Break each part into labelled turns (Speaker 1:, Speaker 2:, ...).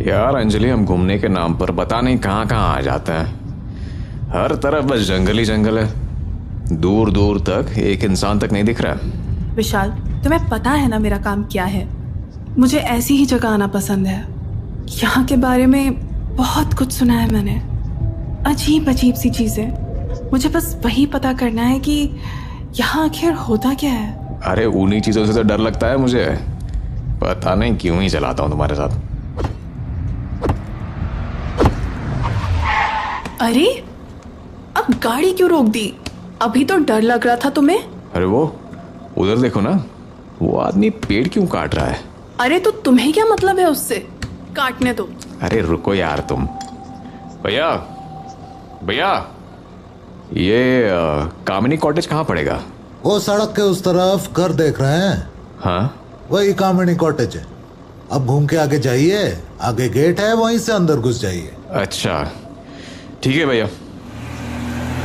Speaker 1: यार अंजलि, हम घूमने के नाम पर पता नहीं कहाँ कहाँ आ जाते हैं। हर तरफ बस जंगल ही जंगल है। दूर दूर तक एक इंसान तक नहीं दिख रहा।
Speaker 2: विशाल, तुम्हें पता है ना मेरा काम क्या है। मुझे ऐसी ही जगह आना पसंद है। यहाँ के बारे में बहुत कुछ सुना है मैंने, अजीब अजीब सी चीजें। मुझे बस वही पता करना है कि यहाँ आखिर होता क्या है।
Speaker 1: अरे उन्हीं चीजों से तो डर लगता है मुझे। पता नहीं क्यों ही चलाता हूँ तुम्हारे साथ।
Speaker 2: अरे अब गाड़ी क्यों रोक दी? अभी तो डर लग रहा था तुम्हें।
Speaker 1: अरे वो उधर देखो ना, वो आदमी पेड़ क्यों काट रहा है?
Speaker 2: अरे तो तुम्हें क्या मतलब है उससे? काटने दो।
Speaker 1: अरे रुको यार तुम। भैया भैया, ये कामिनी कॉटेज कहाँ पड़ेगा?
Speaker 3: वो सड़क के उस तरफ घर देख रहे हैं?
Speaker 1: हाँ
Speaker 3: वही कामिनी कॉटेज है। अब घूम के आगे जाइए, आगे गेट है, वहीं से अंदर घुस जाइए।
Speaker 1: अच्छा ठीक है भैया।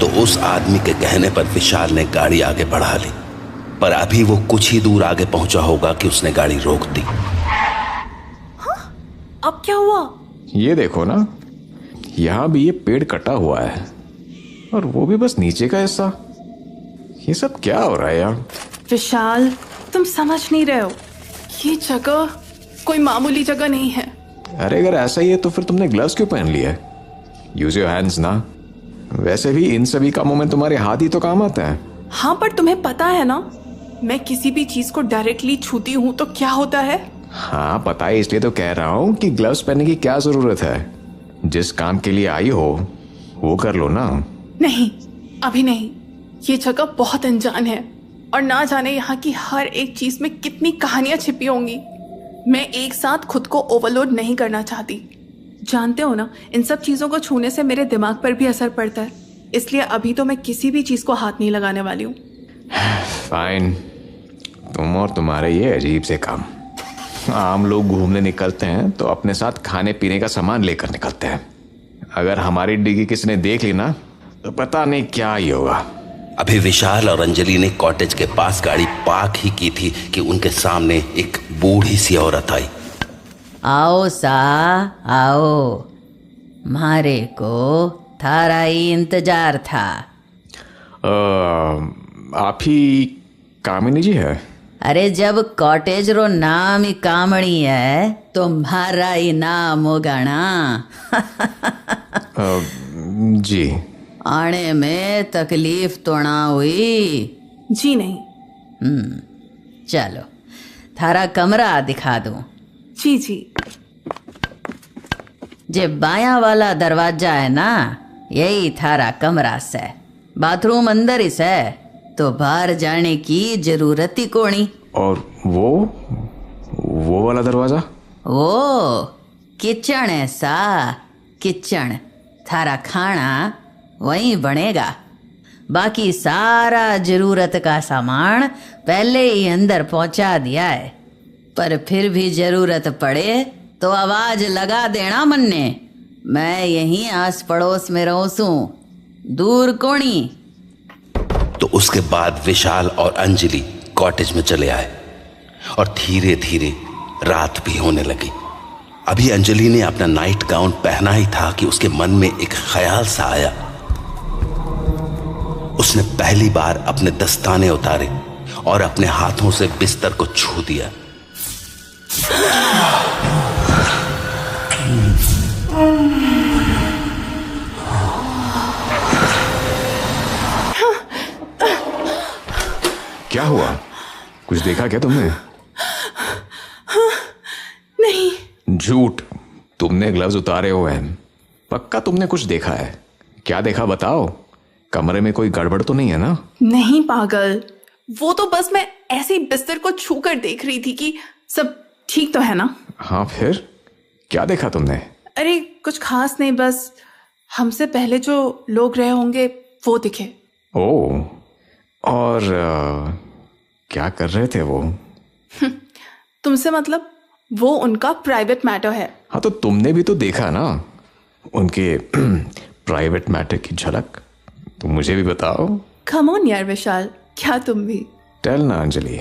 Speaker 4: तो उस आदमी के कहने पर विशाल ने गाड़ी आगे बढ़ा ली, पर अभी वो कुछ ही दूर आगे पहुंचा होगा कि उसने गाड़ी रोक दी।
Speaker 2: हाँ? अब क्या हुआ?
Speaker 1: ये देखो ना, यहाँ भी ये पेड़ कटा हुआ है, और वो भी बस नीचे का हिस्सा। ये सब क्या हो रहा है यार?
Speaker 2: विशाल, तुम समझ नहीं रहे हो। ये जगह कोई मामूली जगह नहीं है।
Speaker 1: अरे अगर ऐसा ही है तो फिर तुमने ग्लव्स क्यों पहन लिए? यूज योर हैंड्स ना। वैसे भी इन सभी कामों में तुम्हारे हाथ ही तो काम आते हैं।
Speaker 2: हाँ, पर तुम्हें पता है ना, मैं किसी भी चीज को डायरेक्टली छूती हूँ तो क्या होता है।
Speaker 1: हाँ पता है, इसलिए तो कह रहा हूँ कि ग्लव्स पहनने की क्या जरूरत है। जिस काम के लिए आई हो वो कर लो ना।
Speaker 2: नहीं, अभी नहीं। ये जगह बहुत अनजान है, और ना जाने यहाँ की हर एक चीज में कितनी कहानियां छिपी होंगी। मैं एक साथ खुद को ओवरलोड नहीं करना चाहती। जानते हो ना, इन सब चीजों को छूने से मेरे दिमाग पर भी असर पड़ता है। इसलिए अभी तो मैं किसी भी चीज को हाथ नहीं लगाने वाली हूँ।
Speaker 1: फाइन, तुम और तुम्हारे ये अजीब से काम। आम लोग घूमने निकलते हैं तो अपने साथ खाने पीने का सामान लेकर निकलते हैं। अगर हमारी डिग्गी किसी ने देख ली ना तो पता नहीं क्या ही होगा।
Speaker 4: अभी विशाल और अंजलि ने कॉटेज के पास गाड़ी पार्क ही की थी कि उनके सामने एक बूढ़ी सी औरत आई।
Speaker 5: आओ सा आओ, मारे को थारा ही इंतजार था।
Speaker 1: आप ही कामिनी जी है?
Speaker 5: अरे जब कॉटेज रो नाम ही कामणी है तो मारा ही नाम होगा ना।
Speaker 1: जी।
Speaker 5: आने में तकलीफ तो ना हुई?
Speaker 2: जी नहीं।
Speaker 5: चलो थारा कमरा दिखा दूं।
Speaker 2: जी जी।
Speaker 5: जे बाया वाला दरवाजा है ना, यही थारा कमरा से। बाथरूम अंदर ही से, तो बाहर जाने की जरूरत ही कोनी।
Speaker 1: और वो वाला दरवाजा?
Speaker 5: वो किचन है सा, किचन। थारा खाना वहीं बनेगा। बाकी सारा जरूरत का सामान पहले ही अंदर पहुंचा दिया है, पर फिर भी जरूरत पड़े तो आवाज लगा देना मन्ने। मैं यहीं आस पड़ोस में रहूं, दूर कोनी।
Speaker 4: तो उसके बाद विशाल और अंजलि कॉटेज में चले आए, और धीरे धीरे रात भी होने लगी। अभी अंजलि ने अपना नाइट गाउन पहना ही था कि उसके मन में एक ख्याल सा आया। उसने पहली बार अपने दस्ताने उतारे और अपने हाथों से बिस्तर को छू दिया।
Speaker 1: क्या हुआ? कुछ देखा क्या तुमने?
Speaker 2: नहीं।
Speaker 1: झूठ, तुमने ग्लव्स उतारे हुए हैं। पक्का तुमने कुछ देखा है। क्या देखा बताओ? कमरे में कोई गड़बड़ तो नहीं है ना?
Speaker 2: नहीं पागल, वो तो बस मैं ऐसे ही बिस्तर को छू कर देख रही थी कि सब ठीक तो है ना।
Speaker 1: हाँ फिर क्या देखा तुमने?
Speaker 2: अरे कुछ खास नहीं, बस हमसे पहले जो लोग रहे होंगे वो दिखे।
Speaker 1: ओह, और क्या कर रहे थे वो?
Speaker 2: तुमसे मतलब? वो उनका प्राइवेट मैटर है।
Speaker 1: हाँ तो तुमने भी तो देखा ना उनके प्राइवेट मैटर की झलक। तुम मुझे भी बताओ।
Speaker 2: कम ऑन यार विशाल, क्या तुम भी?
Speaker 1: टेल ना अंजलि,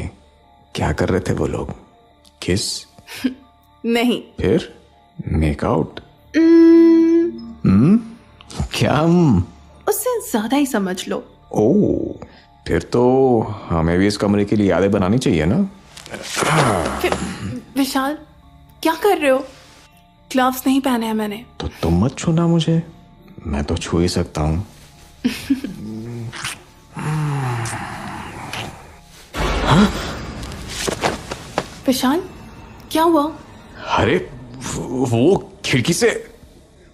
Speaker 1: क्या कर रहे थे वो लोग? किस?
Speaker 2: नहीं।
Speaker 1: फिर मेकआउट? क्या?
Speaker 2: उससे ज्यादा ही समझ लो।
Speaker 1: ओ, फिर तो हमें भी इस कमरे के लिए यादें बनानी चाहिए ना।
Speaker 2: विशाल, क्या कर रहे हो? ग्लव्स नहीं पहने हैं मैंने।
Speaker 1: तो तुम मत छूना मुझे, मैं तो छू ही सकता हूँ।
Speaker 2: विशाल, क्या हुआ?
Speaker 1: अरे वो खिड़की से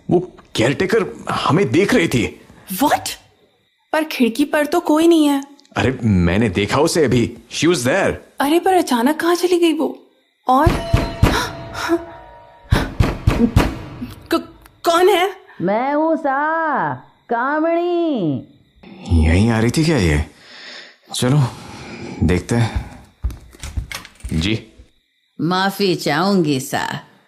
Speaker 1: वो केयरटेकर हमें देख रही थी।
Speaker 2: What? पर खिड़की पर तो कोई नहीं है।
Speaker 1: अरे मैंने देखा उसे अभी, शी वाज देयर।
Speaker 2: अरे पर अचानक कहाँ चली गई वो? और कौन है?
Speaker 5: मैं हूँ सा, कामणी।
Speaker 1: यहीं आ रही थी क्या ये? चलो देखते हैं। जी
Speaker 5: माफी चाहूंगी सा,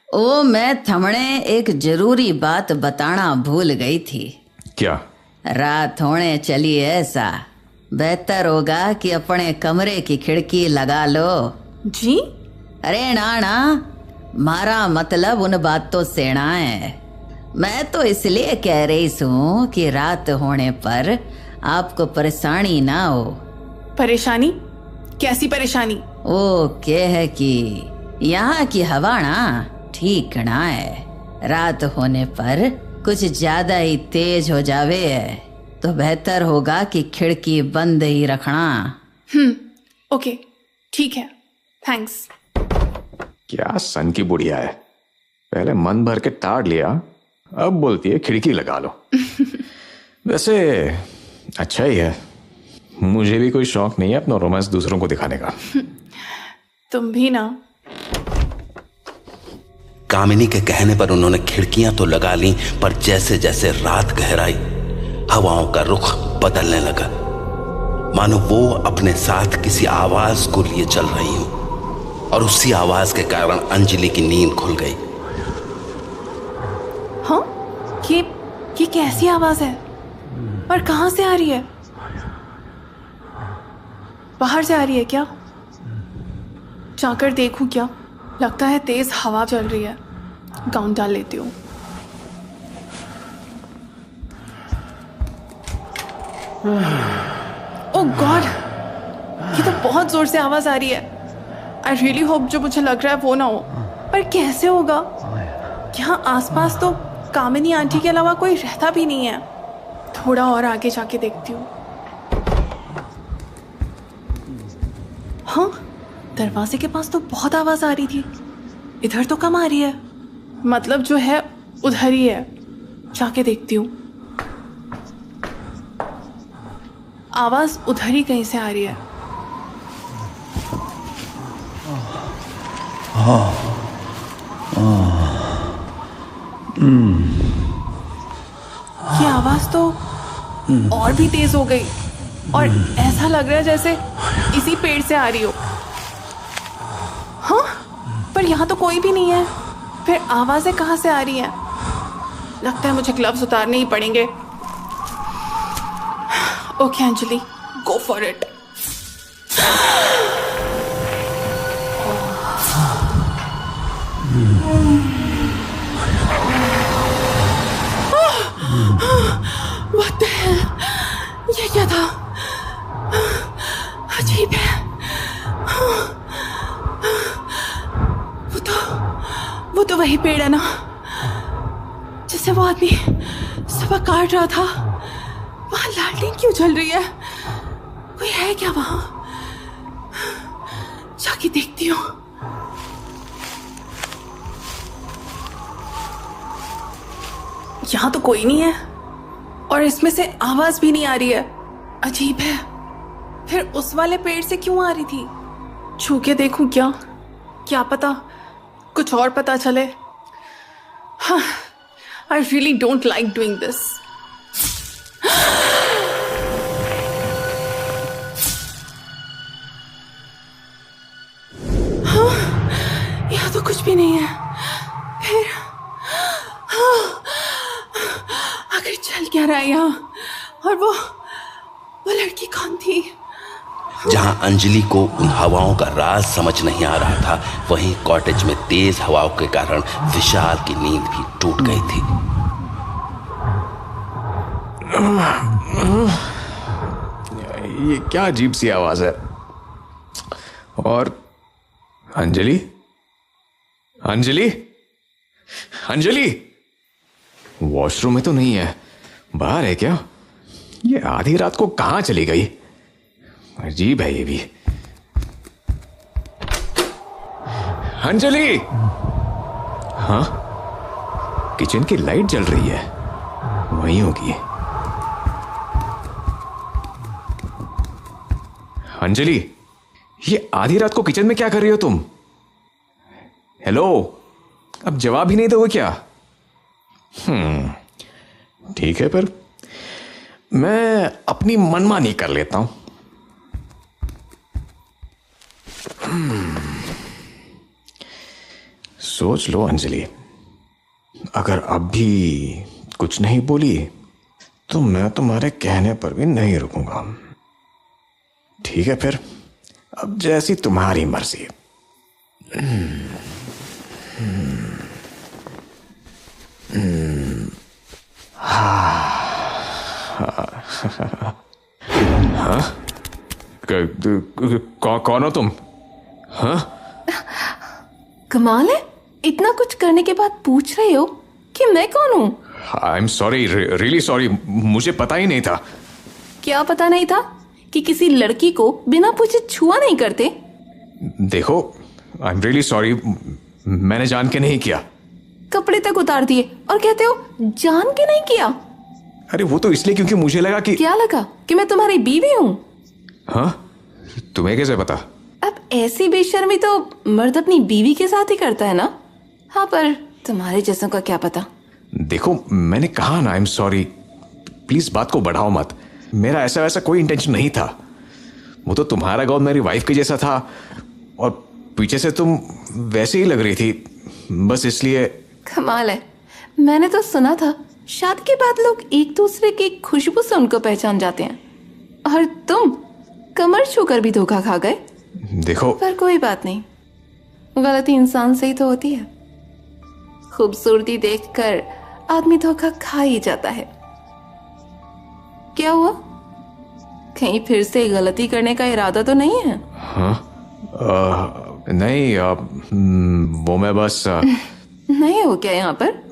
Speaker 5: ओ मैं थमणे एक जरूरी बात बताना भूल गई थी।
Speaker 1: क्या?
Speaker 5: रात होने चली है सा, बेहतर होगा कि अपने कमरे की खिड़की लगा लो।
Speaker 2: जी?
Speaker 5: अरे ना ना, मारा मतलब उन बातों से ना है। मैं तो इसलिए कह रही हूँ कि रात होने पर आपको परेशानी ना हो।
Speaker 2: परेशानी? कैसी परेशानी?
Speaker 5: ओ क्या है कि यहाँ की हवा ना ठीक ना है। रात होने पर कुछ ज्यादा ही तेज हो जावे है, तो बेहतर होगा कि खिड़की बंद ही रखना।
Speaker 2: ओके, ठीक है, थैंक्स।
Speaker 1: क्या सन की बुढ़िया है, पहले मन भर के ताड़ लिया, अब बोलती है खिड़की लगा लो। वैसे अच्छा ही है, मुझे भी कोई शौक नहीं है अपना रोमांस दूसरों को दिखाने का।
Speaker 2: तुम भी ना।
Speaker 4: कामिनी के कहने पर उन्होंने खिड़कियां तो लगा ली, पर जैसे जैसे रात गहराई हवाओं का रुख बदलने लगा, मानो वो अपने साथ किसी आवाज को लिए चल रही हो, और उसी आवाज के कारण अंजलि की नींद खुल गई।
Speaker 2: हाँ, ये कैसी आवाज है और कहां से आ रही है? बाहर से आ रही है क्या? जाकर देखूं क्या? लगता है तेज हवा चल रही है। गाउन डाल लेती हूँ। ओह गॉड, ये तो बहुत जोर से आवाज आ रही है। आई रियली होप जो मुझे लग रहा है वो ना हो, पर कैसे होगा? यहाँ आसपास तो कामिनी आंटी के अलावा कोई रहता भी नहीं है। थोड़ा और आगे जाके देखती हूँ। हाँ, दरवाजे के पास तो बहुत आवाज आ रही थी, इधर तो कम आ रही है। मतलब जो है उधर ही है, जाके देखती हूँ। आवाज उधर ही कहीं से आ रही है। ये आवाज तो और भी तेज हो गई, और ऐसा लग रहा है जैसे इसी पेड़ से आ रही हो। हाँ, पर यहाँ तो कोई भी नहीं है, फिर आवाजें कहाँ से आ रही हैं? लगता है मुझे ग्लव्स उतारने ही पड़ेंगे। Okay Anjali, go for it. What the hell? ये क्या था? अजीब है। वो तो वही पेड़ है ना जिसे वो आदमी सुबह काट रहा था। वहां लालटेन क्यों जल रही है? कोई है क्या वहां? जाके देखती हूँ। यहाँ तो कोई नहीं है, और इसमें से आवाज भी नहीं आ रही है। अजीब है, फिर उस वाले पेड़ से क्यों आ रही थी? छू के देखूं क्या? क्या पता कुछ और पता चले। हाँ, I really don't like doing this. हाँ, यहाँ तो कुछ भी नहीं है। फिर आखिर चल क्या रहा है यहाँ? और वो लड़की कौन थी?
Speaker 4: जहां अंजलि को उन हवाओं का राज समझ नहीं आ रहा था, वहीं कॉटेज में तेज हवाओं के कारण विशाल की नींद भी टूट गई थी।
Speaker 1: ये क्या अजीब सी आवाज है। और अंजलि, अंजलि, अंजलि वॉशरूम में तो नहीं है, बाहर है क्या? ये आधी रात को कहां चली गई? अजीब है ये भी। अंजलि! हाँ, किचन की लाइट जल रही है, वहीं होगी। अंजलि, ये आधी रात को किचन में क्या कर रही हो तुम? हेलो, अब जवाब ही नहीं दोगे क्या? ठीक है, पर मैं अपनी मनमानी कर लेता हूं। सोच लो अंजलि, अगर अब भी कुछ नहीं बोली तो मैं तुम्हारे कहने पर भी नहीं रुकूंगा। ठीक है फिर, अब जैसी तुम्हारी मर्जी। हाँ? कौन हो तुम? हाँ?
Speaker 6: कमाल है, इतना कुछ करने के बाद पूछ रहे हो कि मैं कौन हूँ?
Speaker 1: I am sorry, really sorry, मुझे पता ही नहीं था।
Speaker 6: क्या पता नहीं था कि किसी लड़की को बिना पूछे छुआ नहीं करते?
Speaker 1: देखो, आई एम रियली सॉरी, मैंने जान के नहीं किया।
Speaker 6: कपड़े तक उतार दिए और कहते हो जान के नहीं किया?
Speaker 1: अरे वो तो इसलिए क्योंकि मुझे लगा कि...
Speaker 6: क्या लगा? कि मैं तुम्हारी बीवी हूँ?
Speaker 1: हाँ? तुम्हें कैसे पता?
Speaker 6: अब ऐसी बेशर्मी तो मर्द अपनी बीवी के साथ ही करता है ना? हाँ, पर तुम्हारे जैसों का क्या पता।
Speaker 1: देखो, मैंने कहा ना, आई एम सॉरी, प्लीज बात को बढ़ाओ मत। मेरा ऐसा वैसा कोई इंटेंशन नहीं था। वो तो तुम्हारा गाउन मेरी वाइफ के जैसा था और पीछे से तुम वैसे ही लग रही थी, बस इसलिए।
Speaker 6: कमाल है, मैंने तो सुना था शादी के बाद लोग एक दूसरे की खुशबू से उनको पहचान जाते हैं, और तुम कमर छूकर भी धोखा खा गए।
Speaker 1: देखो,
Speaker 6: पर कोई बात नहीं, गलती इंसान से ही तो होती है। खूबसूरती देखकर आदमी धोखा खा ही जाता है। क्या हुआ? कहीं फिर से गलती करने का इरादा तो नहीं है?
Speaker 1: हाँ? नहीं, वो मैं बस
Speaker 6: नहीं हो क्या यहाँ पर?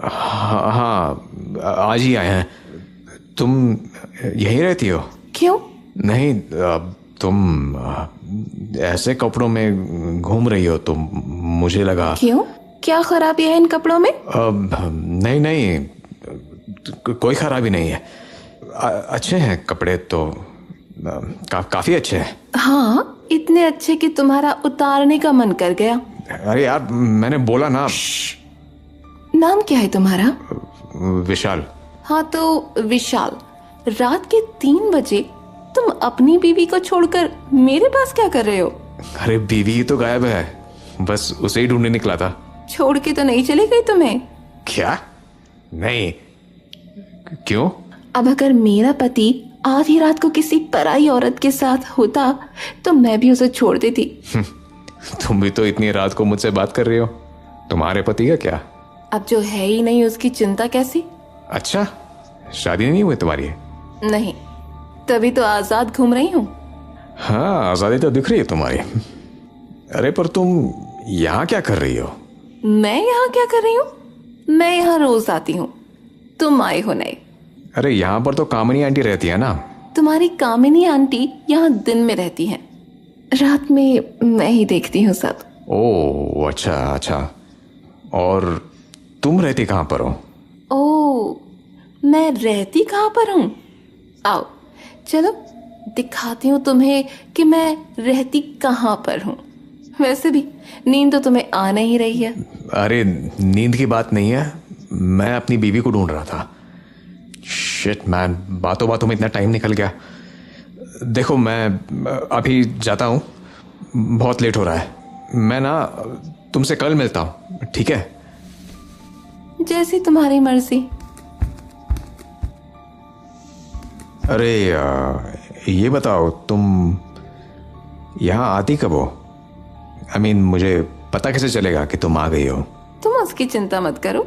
Speaker 1: हाँ, आज ही आए हैं। तुम यहीं रहती हो?
Speaker 6: क्यों?
Speaker 1: नहीं, तुम ऐसे कपड़ों में घूम रही हो तो मुझे लगा।
Speaker 6: क्यों? क्या खराबी है इन कपड़ों में?
Speaker 1: नहीं नहीं, कोई खराबी नहीं है। अच्छे हैं कपड़े तो, काफी अच्छे हैं।
Speaker 6: हाँ, इतने अच्छे कि तुम्हारा उतारने का मन कर गया।
Speaker 1: अरे यार, मैंने बोला ना।
Speaker 6: नाम क्या है तुम्हारा?
Speaker 1: विशाल।
Speaker 6: हाँ तो विशाल, रात के 3 बजे तुम अपनी बीवी को छोड़कर मेरे पास क्या कर रहे हो?
Speaker 1: अरे बीवी तो गायब है, बस उसे ही ढूंढने निकला था।
Speaker 6: छोड़ के तो नहीं चली गई तुम्हें?
Speaker 1: क्या? नहीं। क्यों?
Speaker 6: अब अगर मेरा पति आधी रात को किसी पराई औरत के साथ होता तो मैं भी उसे छोड़ देती।
Speaker 1: तुम भी तो इतनी रात को मुझसे बात कर रही हो। तुम्हारे पति का क्या?
Speaker 6: अब जो है ही नहीं उसकी चिंता कैसी?
Speaker 1: अच्छा, शादी नहीं हुई तुम्हारी?
Speaker 6: नहीं, तभी तो आजाद घूम रही हूँ।
Speaker 1: हाँ, आजादी तो दिख रही है तुम्हारी। अरे पर तुम यहाँ क्या कर रही हो?
Speaker 6: मैं यहाँ क्या कर रही हूँ? मैं यहाँ रोज आती हूँ, तुम आए हो नहीं।
Speaker 1: अरे यहाँ पर तो कामिनी आंटी रहती है ना।
Speaker 6: तुम्हारी कामिनी आंटी यहाँ दिन में रहती हैं, रात में मैं ही देखती हूँ सब।
Speaker 1: ओह अच्छा अच्छा, और तुम रहती कहाँ पर हो?
Speaker 6: ओह, मैं रहती कहाँ पर हूँ? आओ चलो दिखाती हूँ तुम्हें कि मैं रहती कहाँ पर हूँ। वैसे भी नींद तो तुम्हें आ नहीं रही है।
Speaker 1: अरे नींद की बात नहीं है, मैं अपनी बीवी को ढूंढ रहा था। शिट मैन, बातों बातों में इतना टाइम निकल गया। देखो मैं अभी जाता हूँ, बहुत लेट हो रहा है। मैं ना तुमसे कल मिलता हूँ, ठीक है?
Speaker 6: जैसी तुम्हारी मर्जी।
Speaker 1: अरे ये बताओ, तुम यहाँ आती कब हो? मुझे पता कैसे चलेगा कि तुम आ गई हो?
Speaker 6: तुम उसकी चिंता मत करो,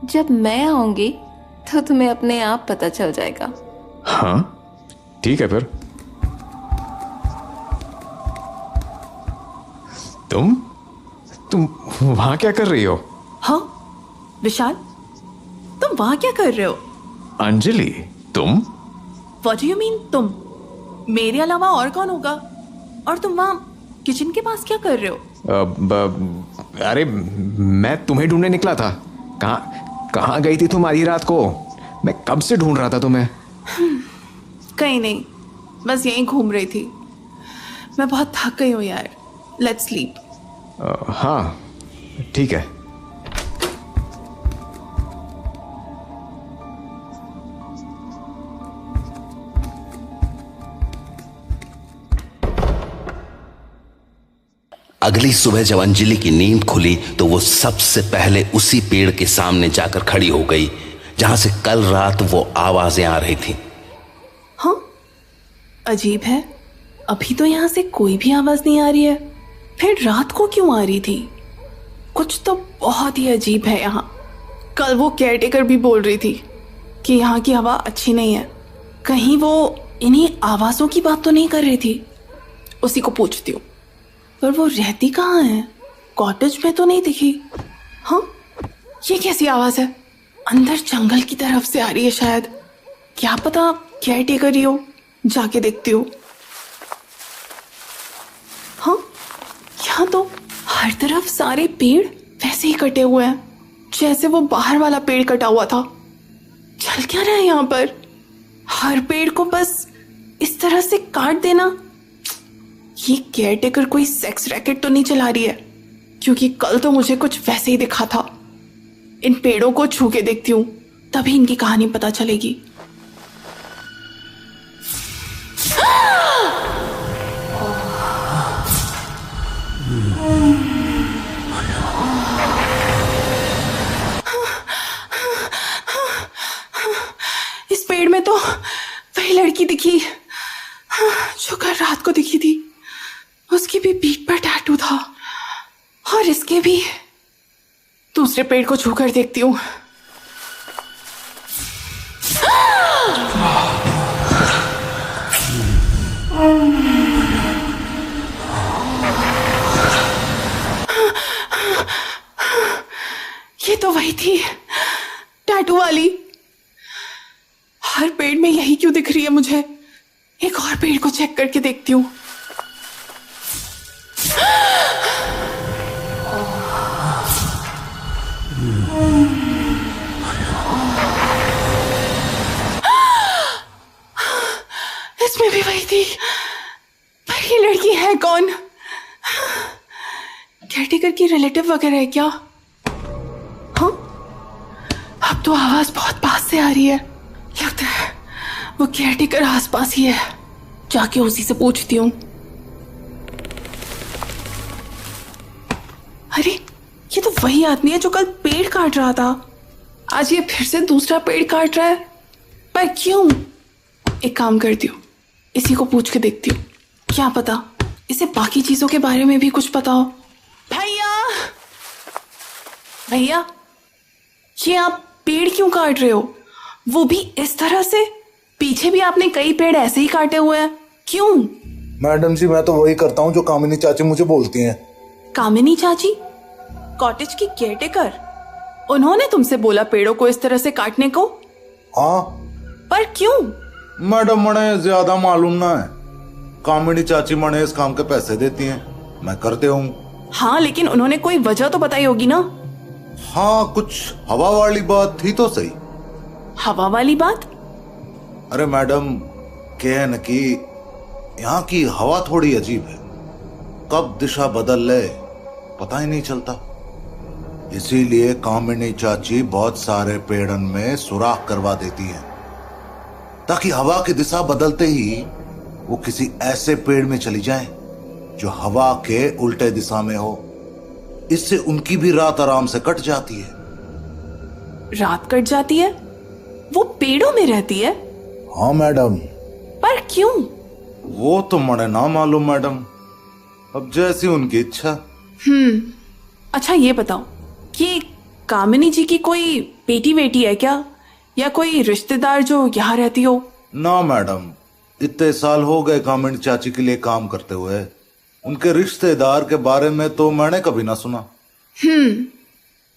Speaker 6: जब मैं आऊंगी तो तुम्हें अपने आप पता चल जाएगा।
Speaker 1: हाँ ठीक है फिर। तुम वहां क्या कर रही हो?
Speaker 2: हाँ विशाल, तुम वहां क्या कर रहे हो?
Speaker 1: अंजलि तुम?
Speaker 2: What do you mean तुम? मेरे अलावा और कौन होगा? और तुम वहां किचन के पास क्या कर रहे हो?
Speaker 1: अरे मैं तुम्हें ढूंढने निकला था। कहाँ गई थी तुम आधी रात को? मैं कब से ढूंढ रहा था तुम्हें।
Speaker 2: कहीं नहीं, बस यहीं घूम रही थी। मैं बहुत थक गई हूँ यार, लेट्स स्लीप।
Speaker 1: हाँ ठीक है।
Speaker 4: अगली सुबह जब अंजलि की नींद खुली तो वो सबसे पहले उसी पेड़ के सामने जाकर खड़ी हो गई जहां से कल रात वो आवाजें आ रही थी।
Speaker 2: हाँ अजीब है, अभी तो यहाँ से कोई भी आवाज नहीं आ रही है, फिर रात को क्यों आ रही थी? कुछ तो बहुत ही अजीब है यहाँ। कल वो केयरटेकर भी बोल रही थी कि यहाँ की हवा अच्छी नहीं है। कहीं वो इन्हीं आवाजों की बात तो नहीं कर रही थी? उसी को पूछती हूँ। पर वो रहती कहाँ है? कॉटेज में तो नहीं दिखी। हाँ ये कैसी आवाज है? अंदर जंगल की तरफ से आ रही है शायद, क्या पता केयरटेकर ही हो। जाके देखती हूँ। हाँ यहाँ तो हर तरफ सारे पेड़ वैसे ही कटे हुए हैं जैसे वो बाहर वाला पेड़ कटा हुआ था। चल क्या रहा है यहाँ पर? हर पेड़ को बस इस तरह से काट देना। ये केयरटेकर कोई सेक्स रैकेट तो नहीं चला रही है? क्योंकि कल तो मुझे कुछ वैसे ही दिखा था। इन पेड़ों को छू के देखती हूँ, तभी इनकी कहानी पता चलेगी। इस पेड़ में तो वही लड़की दिखी जो कल रात को दिखी थी। उसकी भी पीठ पर टैटू था और इसके भी। दूसरे पेड़ को छूकर देखती हूँ। ये तो वही थी, टैटू वाली। हर पेड़ में यही क्यों दिख रही है मुझे? एक और पेड़ को चेक करके देखती हूँ। इसमें भी वही थी, पर ये लड़की है कौन? केयरटेकर की रिलेटिव वगैरह है क्या? हाँ अब तो आवाज बहुत पास से आ रही है। लगता है वो केयरटेकर आसपास ही है। जाके उसी से पूछती हूँ। अरे ये तो वही आदमी है जो कल पेड़ काट रहा था। आज ये फिर से दूसरा पेड़ काट रहा है, पर क्यों? एक काम करती हूँ, इसी को पूछ के देखती हूँ। क्या पता इसे बाकी चीजों के बारे में भी कुछ पता हो। भैया भैया, ये आप पेड़ क्यों काट रहे हो? वो भी इस तरह से? पीछे भी आपने कई पेड़ ऐसे ही काटे हुए हैं, क्यों?
Speaker 3: मैडम जी मैं तो वही करता हूँ जो कामिनी चाची मुझे बोलती हैं।
Speaker 2: कामिनी चाची? कॉटेज की केयरटेकर? उन्होंने तुमसे बोला पेड़ों को इस तरह से काटने को?
Speaker 3: हाँ।
Speaker 2: पर क्यों?
Speaker 3: मैडम मने ज्यादा मालूम ना है। कामिनी चाची मने इस काम के पैसे देती हैं, मैं करते हूँ।
Speaker 2: हाँ लेकिन उन्होंने कोई वजह तो बताई होगी ना?
Speaker 3: हाँ कुछ हवा वाली बात थी तो सही।
Speaker 2: हवा वाली बात?
Speaker 3: अरे मैडम क्या है न कि यहाँ की हवा थोड़ी अजीब है, कब दिशा बदल ले पता ही नहीं चलता। इसीलिए कामिनी चाची बहुत सारे पेड़न में सुराख करवा देती हैं ताकि हवा की दिशा बदलते ही वो किसी ऐसे पेड़ में चली जाए जो हवा के उल्टे दिशा में हो। इससे उनकी भी रात आराम से कट जाती है।
Speaker 2: रात कट जाती है? वो पेड़ों में रहती है?
Speaker 3: हाँ मैडम।
Speaker 2: पर क्यों?
Speaker 3: वो तो मने ना मालूम मैडम, अब जैसी उनकी इच्छा।
Speaker 2: अच्छा ये बताओ कि कामिनी जी की कोई बेटी बेटी है क्या, या कोई रिश्तेदार जो यहाँ रहती हो?
Speaker 3: ना मैडम, इतने साल हो गए कामिनी चाची के लिए काम करते हुए, उनके रिश्तेदार के बारे में तो मैंने कभी ना सुना।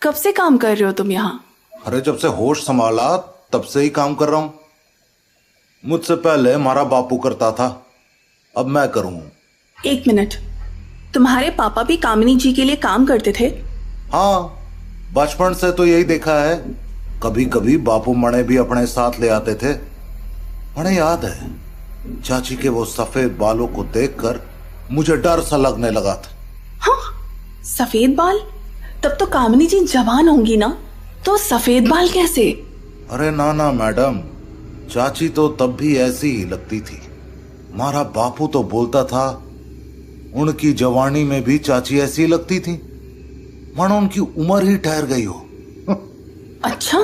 Speaker 2: कब से काम कर रहे हो तुम यहाँ?
Speaker 3: अरे जब से होश संभाला तब से ही काम कर रहा हूँ। मुझसे पहले हमारा बापू करता था, अब मैं करूँ।
Speaker 2: एक मिनट, तुम्हारे पापा भी कामिनी जी के लिए काम करते थे?
Speaker 3: हाँ, बचपन से तो यही देखा है। कभी कभी बापू मणे भी अपने साथ ले आते थे। मणे याद है, चाची के वो सफेद बालों को देखकर मुझे डर सा लगने लगा था।
Speaker 2: हाँ, सफेद बाल? तब तो कामिनी जी जवान होंगी ना, तो सफेद बाल कैसे?
Speaker 3: अरे ना ना मैडम, चाची तो तब भी ऐसी ही लगती थी। हमारा बापू तो बोलता था उनकी जवानी में भी चाची ऐसी लगती थी, मानो उनकी उम्र ही ठहर गई हो।
Speaker 2: अच्छा।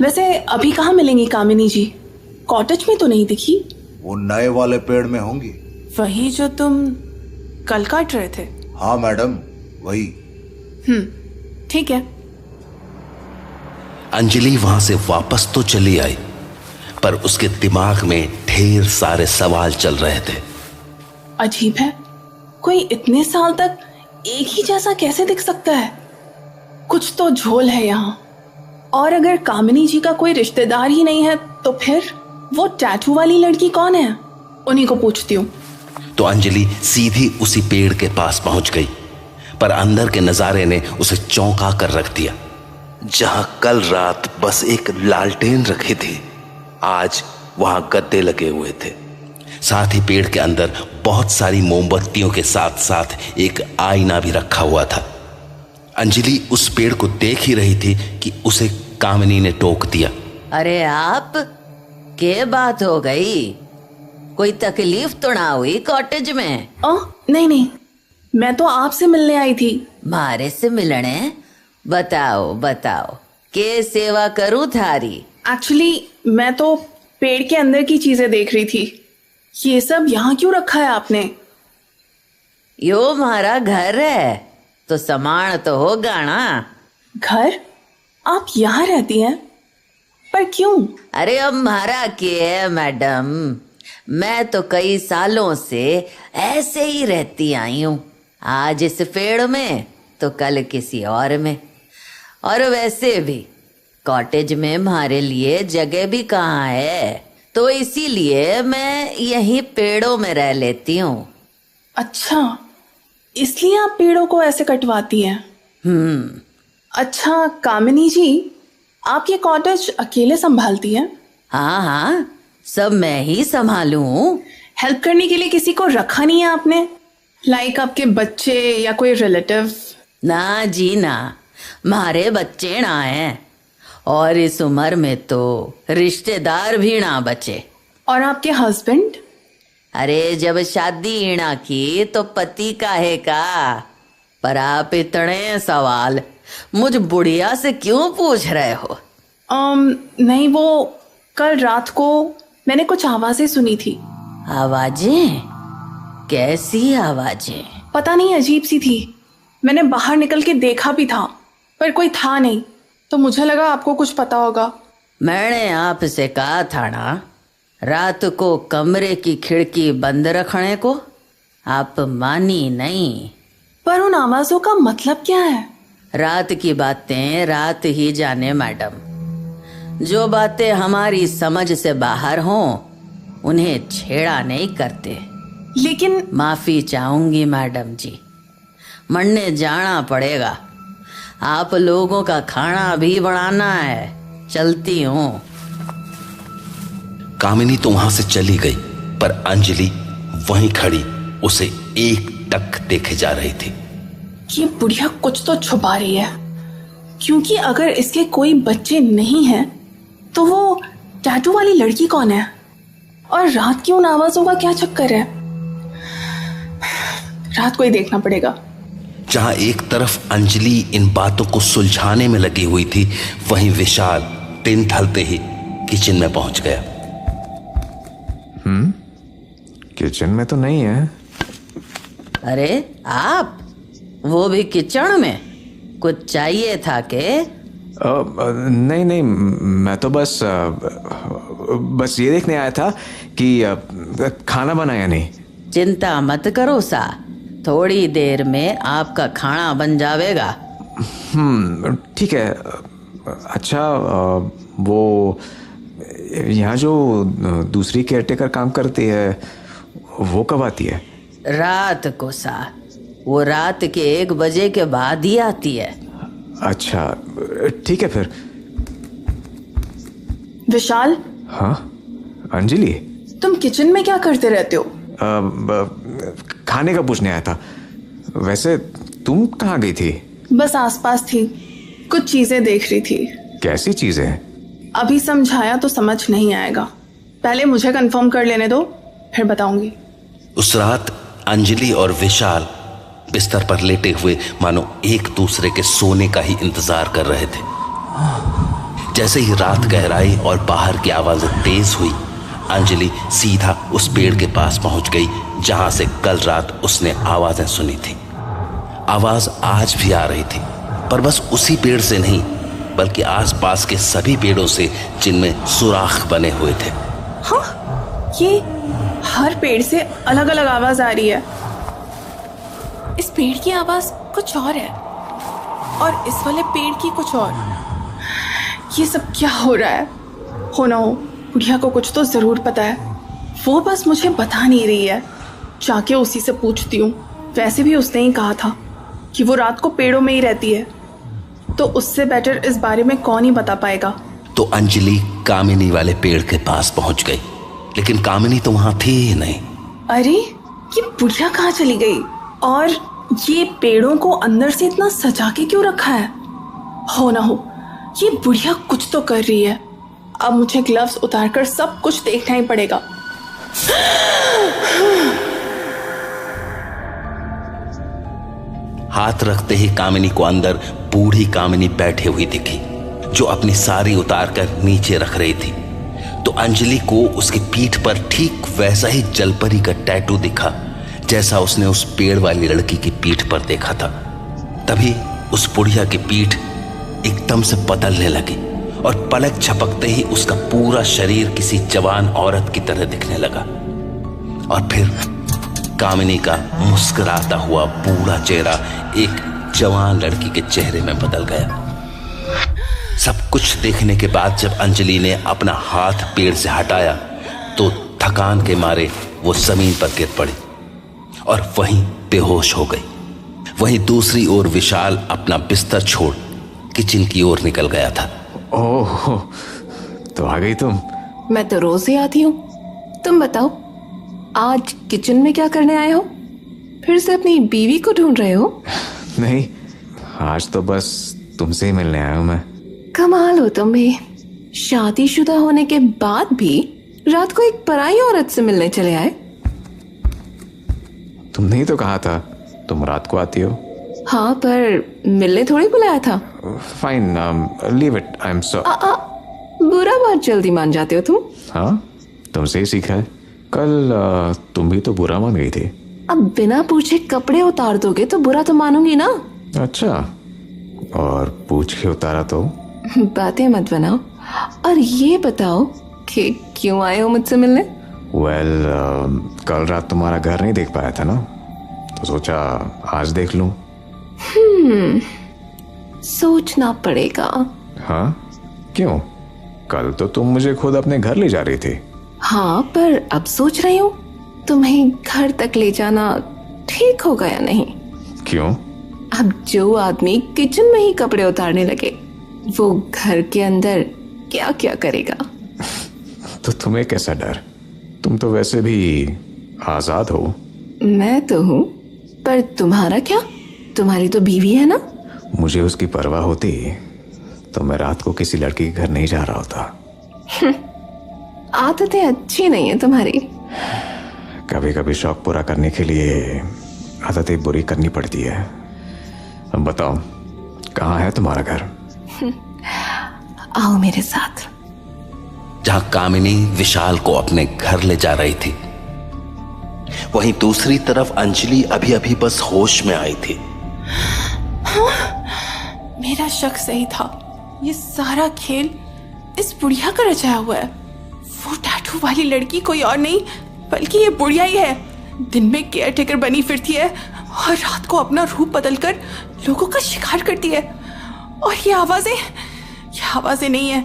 Speaker 2: वैसे अभी कहाँ मिलेंगी कामिनी जी? कॉटेज में तो नहीं दिखी।
Speaker 3: वो नए वाले पेड़ में होंगी।
Speaker 2: वही जो तुम कल काट रहे थे?
Speaker 3: हाँ मैडम, वही।
Speaker 2: ठीक है।
Speaker 4: अंजलि वहां से वापस तो चली आई, पर उसके दिमाग में ढेर सारे सवाल चल रहे थे।
Speaker 2: अजीब है, कोई इतने साल तक एक ही जैसा कैसे दिख सकता है? कुछ तो झोल है यहाँ। और अगर कामिनी जी का कोई रिश्तेदार ही नहीं है तो फिर वो टैटू वाली लड़की कौन है? उन्हीं को पूछती हूँ।
Speaker 4: तो अंजलि सीधी उसी पेड़ के पास पहुंच गई, पर अंदर के नजारे ने उसे चौंका कर रख दिया। जहां कल रात बस एक लालटेन रखे थे, आज वहां गद्दे लगे हुए थे। साथ ही पेड़ के अंदर बहुत सारी मोमबत्तियों के साथ साथ एक आईना भी रखा हुआ था। अंजलि उस पेड़ को देख ही रही थी कि उसे कामिनी ने टोक दिया।
Speaker 5: अरे आप, क्या बात हो गई? कोई तकलीफ तो ना हुई कॉटेज में?
Speaker 2: नहीं नहीं, मैं तो आपसे मिलने आई थी।
Speaker 5: मारे से मिलने? बताओ बताओ, के सेवा करूं थारी?
Speaker 2: एक्चुअली मैं तो पेड़ के अंदर की चीजें देख रही थी। ये सब यहाँ क्यों रखा है आपने?
Speaker 5: यो हमारा घर है तो सामान तो होगा ना।
Speaker 2: घर? आप यहाँ रहती हैं? पर क्यों?
Speaker 5: अरे अब हमारा क्या है मैडम, मैं तो कई सालों से ऐसे ही रहती आई हूँ। आज इस पेड़ में तो कल किसी और में। और वैसे भी कॉटेज में हमारे लिए जगह भी कहाँ है, तो इसीलिए मैं यहीं पेड़ों में रह लेती हूँ।
Speaker 2: अच्छा, इसलिए आप पेड़ों को ऐसे कटवाती हैं? अच्छा कामिनी जी, आप ये कॉटेज अकेले संभालती हैं?
Speaker 5: हाँ हाँ, सब मैं ही संभालूं।
Speaker 2: हेल्प करने के लिए किसी को रखा नहीं है आपने? लाइक आपके बच्चे या कोई रिलेटिव?
Speaker 5: ना जी ना, मारे बच्चे ना हैं, और इस उम्र में तो रिश्तेदार भी ना बचे।
Speaker 2: और आपके हस्बैंड?
Speaker 5: अरे जब शादी ना की तो पति काहे का? पर आप इतने सवाल मुझ बुढ़िया से क्यों पूछ रहे हो?
Speaker 2: नहीं, वो कल रात को मैंने कुछ आवाजें सुनी थी।
Speaker 5: आवाजें? कैसी आवाजें?
Speaker 2: पता नहीं, अजीब सी थी। मैंने बाहर निकल के देखा भी था, पर कोई था नहीं, तो मुझे लगा आपको कुछ पता होगा।
Speaker 5: मैंने आपसे कहा था ना रात को कमरे की खिड़की बंद रखने को, आप मानी नहीं।
Speaker 2: पर उन आवाजों का मतलब क्या है?
Speaker 5: रात की बातें रात ही जाने मैडम। जो बातें हमारी समझ से बाहर हों उन्हें छेड़ा नहीं करते।
Speaker 2: लेकिन
Speaker 5: माफी चाहूंगी मैडम जी, मरने जाना पड़ेगा। आप लोगों का खाना भी बनाना है, चलती हूँ।
Speaker 4: कामिनी तो वहां से चली गई, पर अंजलि वहीं खड़ी उसे एक टक देखे जा रही थी।
Speaker 2: ये बुढ़िया कुछ तो छुपा रही है, क्योंकि अगर इसके कोई बच्चे नहीं हैं तो वो टैटू वाली लड़की कौन है? और रात की उन आवाजों का क्या चक्कर है? रात को ही देखना पड़ेगा।
Speaker 4: जहां एक तरफ अंजलि इन बातों को सुलझाने में लगी हुई थी, वहीं विशाल दिन ढलते ही किचन में पहुंच गया।
Speaker 1: किचन में तो नहीं है,
Speaker 5: अरे आप, वो भी किचन में? कुछ चाहिए था के?
Speaker 1: नहीं नहीं, मैं तो बस ये देखने आया था कि खाना बनाया नहीं।
Speaker 5: चिंता मत करो सा, थोड़ी देर में आपका खाना बन जाएगा।
Speaker 1: ठीक है। अच्छा, वो यहाँ जो दूसरी केयरटेकर काम करती है वो कब आती है?
Speaker 5: रात को सा, वो रात के 1 बजे के बाद ही आती है।
Speaker 1: अच्छा ठीक है फिर।
Speaker 2: विशाल।
Speaker 1: हाँ अंजलि,
Speaker 2: तुम किचन में क्या करते रहते हो?
Speaker 1: खाने का पूछने आया था। वैसे तुम कहाँ गई थी?
Speaker 2: बस आसपास थी, कुछ चीजें देख रही थी।
Speaker 1: कैसी चीजें?
Speaker 2: अभी समझाया तो समझ नहीं आएगा, पहले मुझे कंफर्म कर लेने दो, फिर बताऊंगी।
Speaker 4: उस रात अंजलि और विशाल बिस्तर पर लेटे हुए मानो एक दूसरे के सोने का ही इंतजार कर रहे थे। जैसे ही रात गहराई और बाहर की आवाजें तेज हुई, अंजलि सीधा उस पेड़ के पास पहुंच गई जहां से कल रात उसने आवाजें सुनी थी। आवाज आज भी आ रही थी, पर बस उसी पेड़ से नहीं बल्कि आसपास के सभी पेड़ों से जिनमें सुराख बने हुए थे।
Speaker 2: हाँ, ये हर पेड़ से अलग अलग आवाज आ रही है। इस पेड़ की आवाज कुछ और है और इस वाले पेड़ की कुछ और। ये सब क्या हो रहा है? हो ना हो, बुढ़िया को कुछ तो जरूर पता है, वो बस मुझे बता नहीं रही है। जाके उसी से पूछती हूँ। वैसे भी उसने ही कहा था कि वो रात को पेड़ों में ही रहती है, तो उससे बेटर इस बारे में कौन ही बता पाएगा।
Speaker 4: तो अंजलि कामिनी वाले पेड़ के पास पहुंच गई, लेकिन कामिनी तो वहां थी ही नहीं।
Speaker 2: अरे ये बुढ़िया कहाँ चली गई? और ये पेड़ों को अंदर से इतना सजा के क्यों रखा है? हो ना हो, ये बुढ़िया कुछ तो कर रही है। अब मुझे ग्लव्स उतारकर सब कुछ देखना ही पड़ेगा।
Speaker 4: हाथ रखते ही कामिनी को अंदर बूढ़ी कामिनी बैठे हुई दिखी, जो अपनी साड़ी उतार कर नीचे रख रही थी। तो अंजलि को उसकी पीठ पर ठीक वैसा ही जलपरी का टैटू दिखा जैसा उसने उस पेड़ वाली लड़की की पीठ पर देखा था। तभी उस बुढ़िया की पीठ एकदम से बदलने लगी और पलक झपकते ही उसका पूरा शरीर किसी जवान औरत की तरह दिखने लगा। और फिर कामिनी का मुस्कुराता हुआ बूढ़ा चेहरा एक जवान लड़की के चेहरे में बदल गया। सब कुछ देखने के बाद जब अंजलि ने अपना हाथ पेड़ से हटाया तो थकान के मारे वो जमीन पर गिर पड़ी और वहीं बेहोश हो गई। वहीं दूसरी ओर विशाल अपना बिस्तर छोड़ किचन की ओर निकल गया था।
Speaker 1: ओह, तो आ गई तुम।
Speaker 6: मैं तो रोज ही आती हूँ। तुम बताओ, आज किचन में क्या करने आए हो? फिर से अपनी बीवी को ढूंढ रहे हो?
Speaker 1: नहीं, आज तो बस तुमसे ही मिलने आया हूं मैं।
Speaker 6: कमाल हो तुम भी, शादीशुदा होने के बाद भी रात को एक पराई औरत से मिलने चले आए।
Speaker 1: तुमने ही तो कहा था तुम रात को आती हो।
Speaker 6: हाँ, पर मिलने थोड़ी बुलाया था।
Speaker 1: Fine, leave it, I am sorry.
Speaker 6: बुरा बात जल्दी मान जाते हो तुम।
Speaker 1: हाँ, तुमसे ही सीखा है। कल तुम भी तो बुरा मान गई थी।
Speaker 6: अब बिना पूछे कपड़े उतार दोगे तो बुरा तो मानूंगी ना।
Speaker 1: अच्छा, और पूछ के उतारा तो?
Speaker 6: बातें मत बनाओ और ये बताओ कि क्यों आए हो मुझसे मिलने?
Speaker 1: वेल, कल रात तुम्हारा घर नहीं देख पाया था ना, तो सोचा आज देख लूं।
Speaker 6: सोचना पड़ेगा।
Speaker 1: हाँ, क्यों? कल तो तुम मुझे खुद अपने घर ले जा रही थी।
Speaker 6: हाँ, पर अब सोच रही हूँ तुम्हें घर तक ले जाना ठीक होगा या नहीं।
Speaker 1: क्यों?
Speaker 6: अब जो आदमी किचन में ही कपड़े उतारने लगे वो घर के अंदर क्या क्या करेगा?
Speaker 1: तो तुम्हें कैसा डर? तुम तो वैसे भी आजाद हो।
Speaker 6: मैं तो हूँ, पर तुम्हारा क्या? तुम्हारी तो बीवी है ना।
Speaker 1: मुझे उसकी परवाह होती तो मैं रात को किसी लड़की के घर नहीं जा रहा होता।
Speaker 6: आदतें अच्छी नहीं है तुम्हारी।
Speaker 1: कभी कभी शौक पूरा करने के लिए आदतें बुरी करनी पड़ती है। अब बताओ, कहाँ है तुम्हारा घर?
Speaker 6: आओ मेरे साथ।
Speaker 4: जहां कामिनी विशाल को अपने घर ले जा रही थी, वहीं दूसरी तरफ अंजलि अभी अभी बस होश में आई थी।
Speaker 2: मेरा शक सही था, ये सारा खेल इस बुढ़िया का रचाया हुआ है। वो टैटू वाली लड़की कोई और नहीं बल्कि ये बुढ़िया ही है। दिन में केयर टेकर बनी फिरती है और रात को अपना रूप बदलकर लोगों का शिकार करती है। और ये आवाजें नहीं है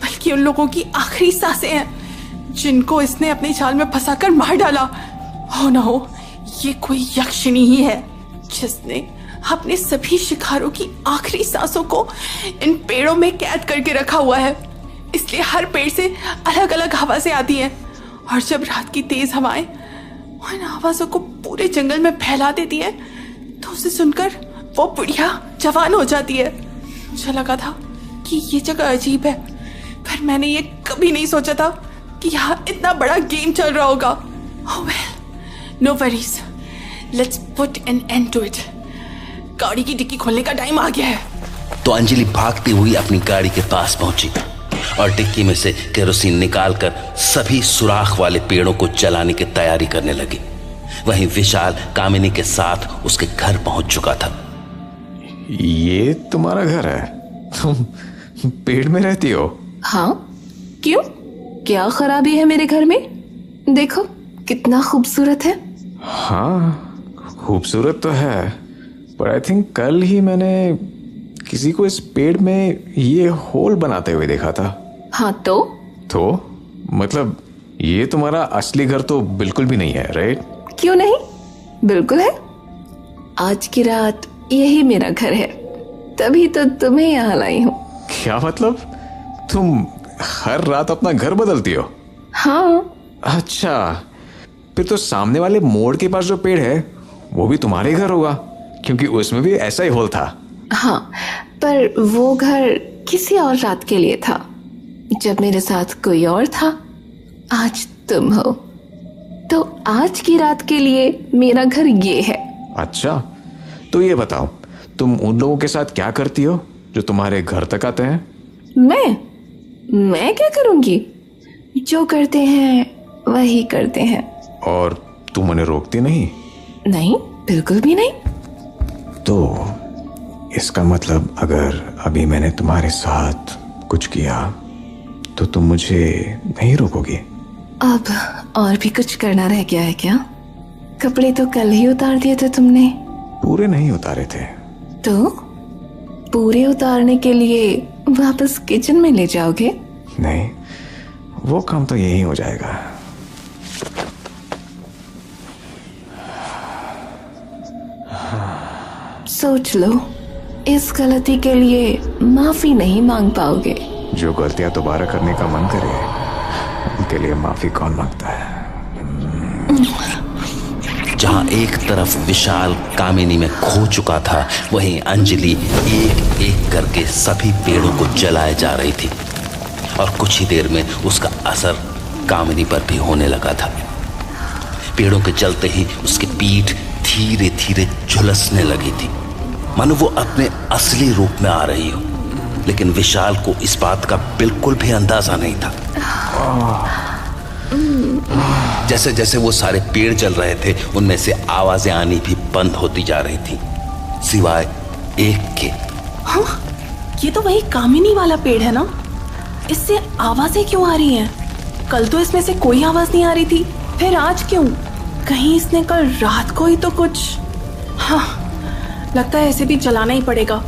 Speaker 2: बल्कि उन लोगों की आखिरी सांसें हैं जिनको इसने अपने जाल में फंसाकर मार डाला। हो ना हो ये कोई यक्षिणी ही है जिसने अपने सभी शिकारों की आखिरी सांसों को इन पेड़ों में कैद करके रखा हुआ है। इसलिए हर पेड़ से अलग अलग आवाजें आती हैं और जब रात की तेज हवाएं उन आवाजों को पूरे जंगल में फैला देती है तो उसे सुनकर वो बुढ़िया जवान हो जाती है। मुझे लगा था कि ये जगह अजीब है, पर मैंने ये कभी नहीं सोचा था कि यहाँ इतना बड़ा गेम चल रहा होगा। Oh well, no worries. Let's put an end to it. गाड़ी की डिक्की खोलने का टाइम आ गया है।
Speaker 4: तो अंजलि भागती हुई अपनी गाड़ी के पास पहुंची और डिक्की में से केरोसिन निकालकर सभी सुराख वाले पेड़ों को जलाने की तैयारी करने लगी। वहीं विशाल कामिनी के साथ उसके घर पहुंच चुका था।
Speaker 1: ये तुम्हारा घर है? तुम पेड़ में रहती हो?
Speaker 6: हाँ, क्यों? क्या खराबी है मेरे घर में? देखो कितना खूबसूरत है।
Speaker 1: हाँ खूबसूरत तो है, पर आई थिंक कल ही मैंने किसी को इस पेड़ में ये होल बनाते हुए देखा था।
Speaker 6: हाँ तो
Speaker 1: मतलब ये तुम्हारा असली घर तो बिल्कुल भी नहीं है, राइट?
Speaker 6: क्यों नहीं, बिल्कुल है। आज की रात यही मेरा घर है, तभी तो तुम्हें यहाँ लाई हूँ।
Speaker 1: क्या मतलब? तुम हर रात अपना घर बदलती हो?
Speaker 6: हाँ।
Speaker 1: अच्छा, फिर तो सामने वाले मोड़ के पास जो पेड़ है वो भी तुम्हारे घर होगा, क्योंकि उसमें भी ऐसा ही होल था।
Speaker 6: हाँ, पर वो घर किसी और रात के लिए था, जब मेरे साथ कोई और था। आज तुम हो, तो आज की रात के लिए मेरा घर ये है।
Speaker 1: अच्छा, तो ये बताओ तुम उन लोगों के साथ क्या करती हो जो तुम्हारे घर तक आते हैं?
Speaker 6: मैं क्या करूंगी? जो करते हैं वही करते हैं।
Speaker 1: और तुम उन्हें रोकती नहीं?
Speaker 6: नहीं, बिल्कुल भी नहीं।
Speaker 1: तो इसका मतलब अगर अभी मैंने तुम्हारे साथ कुछ किया तो तुम मुझे नहीं रोकोगी?
Speaker 6: अब और भी कुछ करना रह गया है क्या? कपड़े तो कल ही उतार दिए थे तुमने।
Speaker 1: पूरे नहीं उतारे थे।
Speaker 6: तो पूरे उतारने के लिए वापस किचन में ले जाओगे?
Speaker 1: नहीं, वो काम तो यही हो जाएगा।
Speaker 6: सोच लो, इस गलती के लिए माफी नहीं मांग पाओगे।
Speaker 1: जो गलतियां दोबारा करने का मन करे उनके लिए माफी कौन मांगता है?
Speaker 4: जहां एक तरफ विशाल कामिनी में खो चुका था, वहीं अंजलि एक एक करके सभी पेड़ों को जलाए जा रही थी और कुछ ही देर में उसका असर कामिनी पर भी होने लगा था। पेड़ों के जलते ही उसकी पीठ धीरे धीरे झुलसने लगी थी, मानो वो अपने असली रूप में आ रही हो। लेकिन विशाल को इस बात का बिल्कुल भी अंदाजा नहीं था। जैसे जैसे वो सारे पेड़ जल रहे थे, उनमें से आवाजें आनी भी बंद होती जा रही थी, सिवाय एक के।
Speaker 2: हाँ, ये तो वही कामिनी वाला पेड़ है ना? इससे आवाजें क्यों आ रही हैं? कल तो इसमें से कोई आवाज नहीं आ रही थी, फिर आज क्यों? कहीं इसने कल रात को ही तो कुछ। हाँ, लगता है इसे भी जलाना ही पड़ेगा।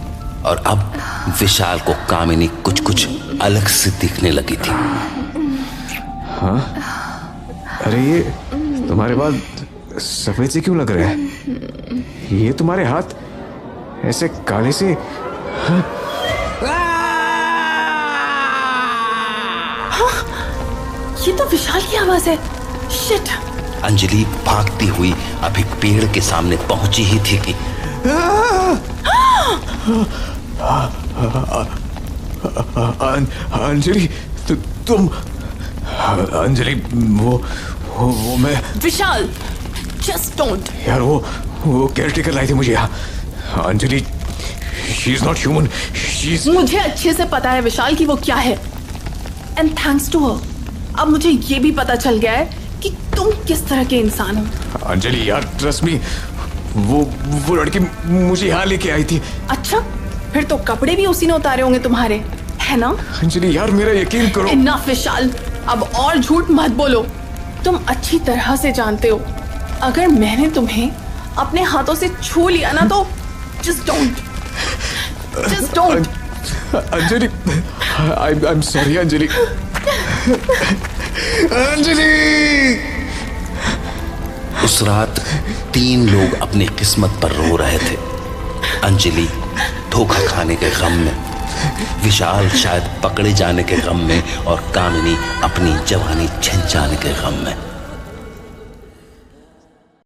Speaker 4: और अब विशाल को कामिनी कुछ कुछ अलग से दिखने लगी थी।
Speaker 1: हाँ? अरे ये तुम्हारे बाल सफेद से क्यों लग रहे हैं? ये तुम्हारे हाथ ऐसे काले से? हाँ?
Speaker 2: ये तो विशाल की आवाज है। शिट!
Speaker 4: अंजलि भागती हुई अभी पेड़ के सामने पहुंची ही थी कि
Speaker 1: अंजलि, तुम? अंजलि, वो मैं।
Speaker 2: विशाल, जस्ट डोंट।
Speaker 1: यार वो केयरटेकर लाई थी मुझे यहाँ। Anjali, she is not human, she is.
Speaker 2: मुझे अच्छे से पता है विशाल की वो क्या है, एंड थैंक्स टू हर अब मुझे ये भी पता चल गया है कि तुम तुम किस तरह के इंसान हो?
Speaker 1: अंजलि यार, ट्रस्ट मी, वो लड़की मुझे यहाँ लेके आई थी।
Speaker 2: अच्छा, फिर तो कपड़े भी उसी ने उतारे होंगे तुम्हारे, है ना?
Speaker 1: अंजलि यार, मेरा यकीन करो।
Speaker 2: इनफ विशाल, अब और झूठ मत बोलो। तुम अच्छी तरह से जानते हो, अगर मैंने तुम्हें अपने हाथों से छू लिया ना तो just don't.
Speaker 1: Anjali, I'm sorry Anjali. Anjali!
Speaker 4: उस रात 3 लोग अपनी किस्मत पर रो रहे थे। अंजलि धोखा खाने के गम में, विशाल शायद पकड़े जाने के गम में, और कामिनी अपनी जवानी छिन जाने के गम में।